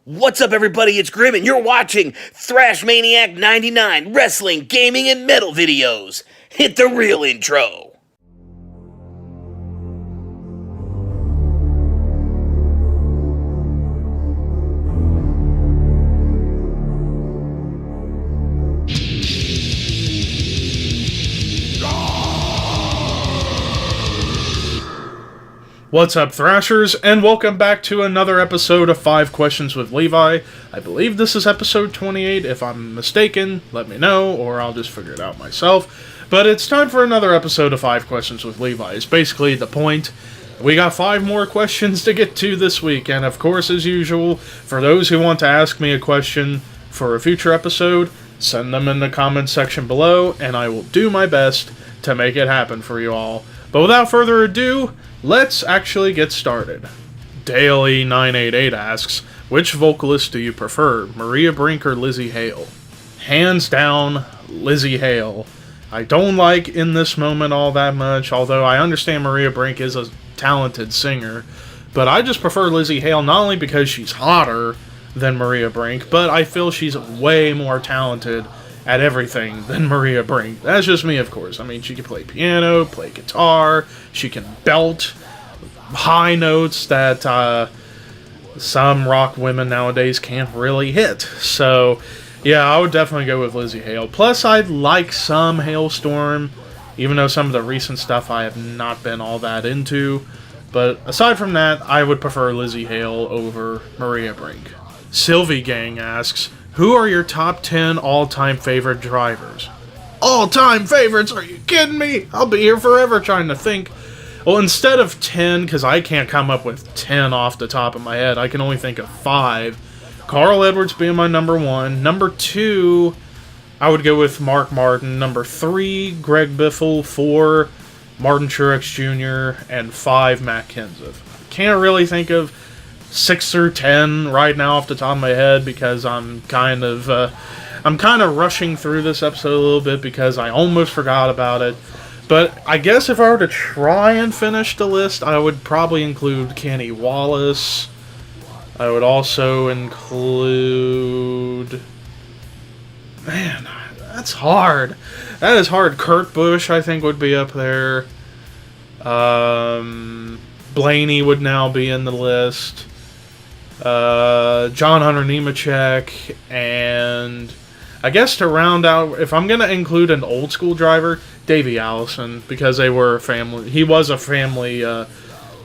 What's up, everybody? It's Grim, and you're watching Thrash Maniac 99 Wrestling, Gaming, and Metal videos. Hit the real intro. What's up, Thrashers, and welcome back to another episode of 5 Questions with Levi. I believe this is episode 28. If I'm mistaken, let me know, or I'll just figure it out myself. But it's time for another episode of 5 Questions with Levi. It's basically the point. We got 5 more questions to get to this week, and of course, as usual, for those who want to ask me a question for a future episode, send them in the comments section below, and I will do my best to make it happen for you all. But without further ado, let's actually get started. Daily988 asks, which vocalist do you prefer, Maria Brink or Lzzy Hale? Hands down, Lzzy Hale. I don't like In This Moment all that much, although I understand Maria Brink is a talented singer, but I just prefer Lzzy Hale not only because she's hotter than Maria Brink, but I feel she's way more talented at everything than Maria Brink. That's just me, of course. I mean, she can play piano, play guitar, she can belt high notes that some rock women nowadays can't really hit. So, yeah, I would definitely go with Lzzy Hale. Plus, I like some Hailstorm, even though some of the recent stuff I have not been all that into. But aside from that, I would prefer Lzzy Hale over Maria Brink. Sylvie Gang asks, who are your top 10 all-time favorite drivers? All-time favorites? Are you kidding me? I'll be here forever trying to think. Well, instead of 10, because I can't come up with 10 off the top of my head, I can only think of 5. Carl Edwards being my number 1. Number 2, I would go with Mark Martin. Number 3, Greg Biffle. 4, Martin Truex Jr. And 5, Matt Kenseth. Can't really think of 6 or 10 right now off the top of my head because I'm kind of rushing through this episode a little bit because I almost forgot about it. But I guess if I were to try and finish the list, I would probably include Kenny Wallace. I would also include... Man, that's hard. That is hard. Kurt Busch, I think, would be up there. Blaney would now be in the list. John Hunter Nemechek, and I guess to round out, if I'm going to include an old school driver, Davey Allison, because they were family. He was a family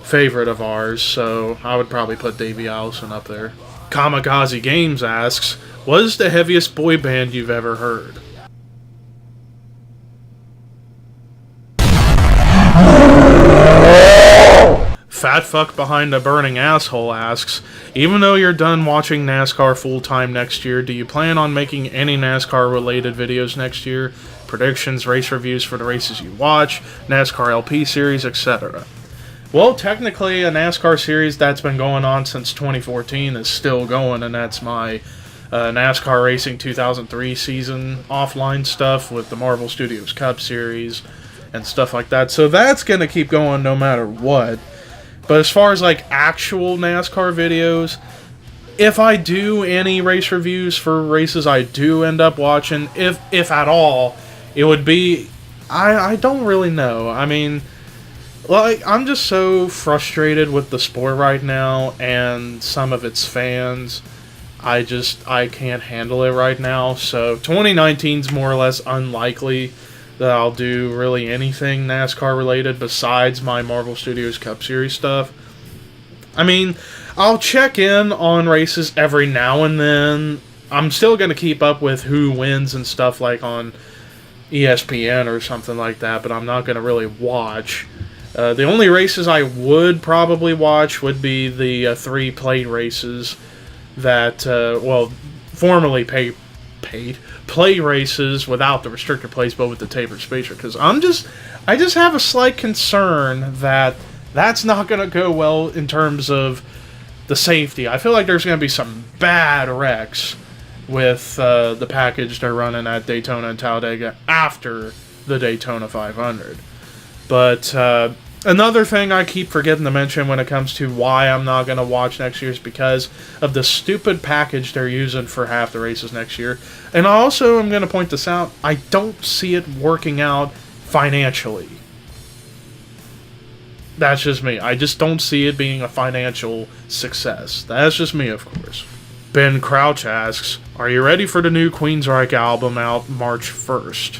favorite of ours, so I would probably put Davey Allison up there. Kamikaze Games asks, what is the heaviest boy band you've ever heard? Fat Fuck Behind a Burning Asshole asks, even though you're done watching NASCAR full-time next year, do you plan on making any NASCAR-related videos next year? Predictions, race reviews for the races you watch, NASCAR LP series, etc. Well, technically, a NASCAR series that's been going on since 2014 is still going, and that's my NASCAR Racing 2003 season offline stuff with the Marvel Studios Cup series and stuff like that. So that's going to keep going no matter what. But as far as like actual NASCAR videos, if I do any race reviews for races I do end up watching, if at all, it would be, I don't really know. I mean, like, I'm just so frustrated with the sport right now and some of its fans. I can't handle it right now. So 2019's more or less unlikely that I'll do really anything NASCAR related besides my Marvel Studios Cup Series stuff. I mean, I'll check in on races every now and then. I'm still going to keep up with who wins and stuff like on ESPN or something like that, but I'm not going to really watch. The only races I would probably watch would be the 3 plate races that, formerly play races without the restrictor plates, but with the tapered spacer, because I just have a slight concern that that's not going to go well in terms of the safety. I feel like there's going to be some bad wrecks with the package they're running at Daytona and Talladega after the Daytona 500. But Another thing I keep forgetting to mention when it comes to why I'm not going to watch next year is because of the stupid package they're using for half the races next year. And I also am going to point this out, I don't see it working out financially. That's just me. I just don't see it being a financial success. That's just me, of course. Ben Crouch asks, are you ready for the new Queensryche album out March 1st?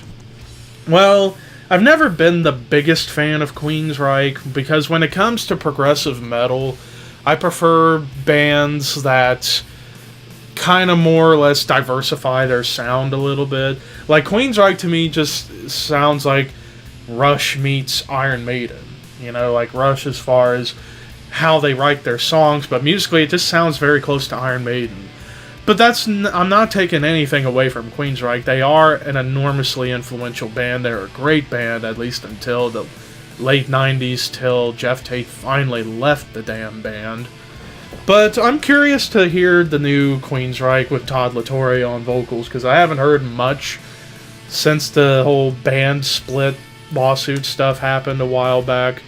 Well, I've never been the biggest fan of Queensryche because when it comes to progressive metal, I prefer bands that kind of more or less diversify their sound a little bit. Like Queensryche to me just sounds like Rush meets Iron Maiden. You know, like Rush as far as how they write their songs, but musically it just sounds very close to Iron Maiden. But I'm not taking anything away from Queensryche. They are an enormously influential band. They're a great band, at least until the late 90s, till Jeff Tate finally left the damn band. But I'm curious to hear the new Queensryche with Todd LaTorre on vocals, because I haven't heard much since the whole band split lawsuit stuff happened a while back.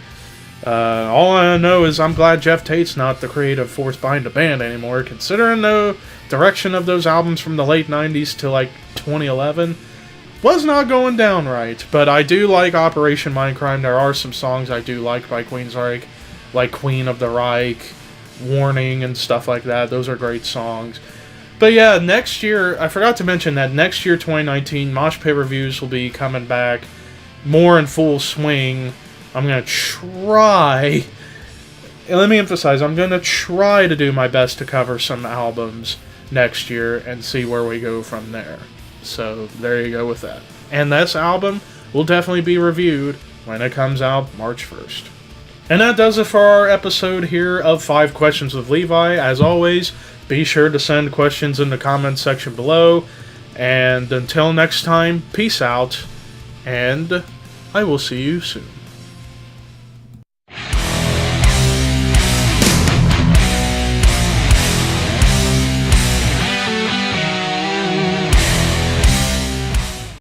All I know is I'm glad Jeff Tate's not the creative force behind the band anymore, considering the direction of those albums from the late 90s to like 2011 was not going down right. But I do like Operation Mindcrime. There are some songs I do like by Queensryche, like Queen of the Reich, Warning, and stuff like that. Those are great songs. But yeah, next year, I forgot to mention that next year, 2019, Mosh Pit Reviews will be coming back more in full swing. I'm going to try, and let me emphasize, I'm going to try to do my best to cover some albums next year and see where we go from there. So there you go with that. And this album will definitely be reviewed when it comes out March 1st. And that does it for our episode here of 5 Questions with Levi. As always, be sure to send questions in the comments section below. And until next time, peace out, and I will see you soon.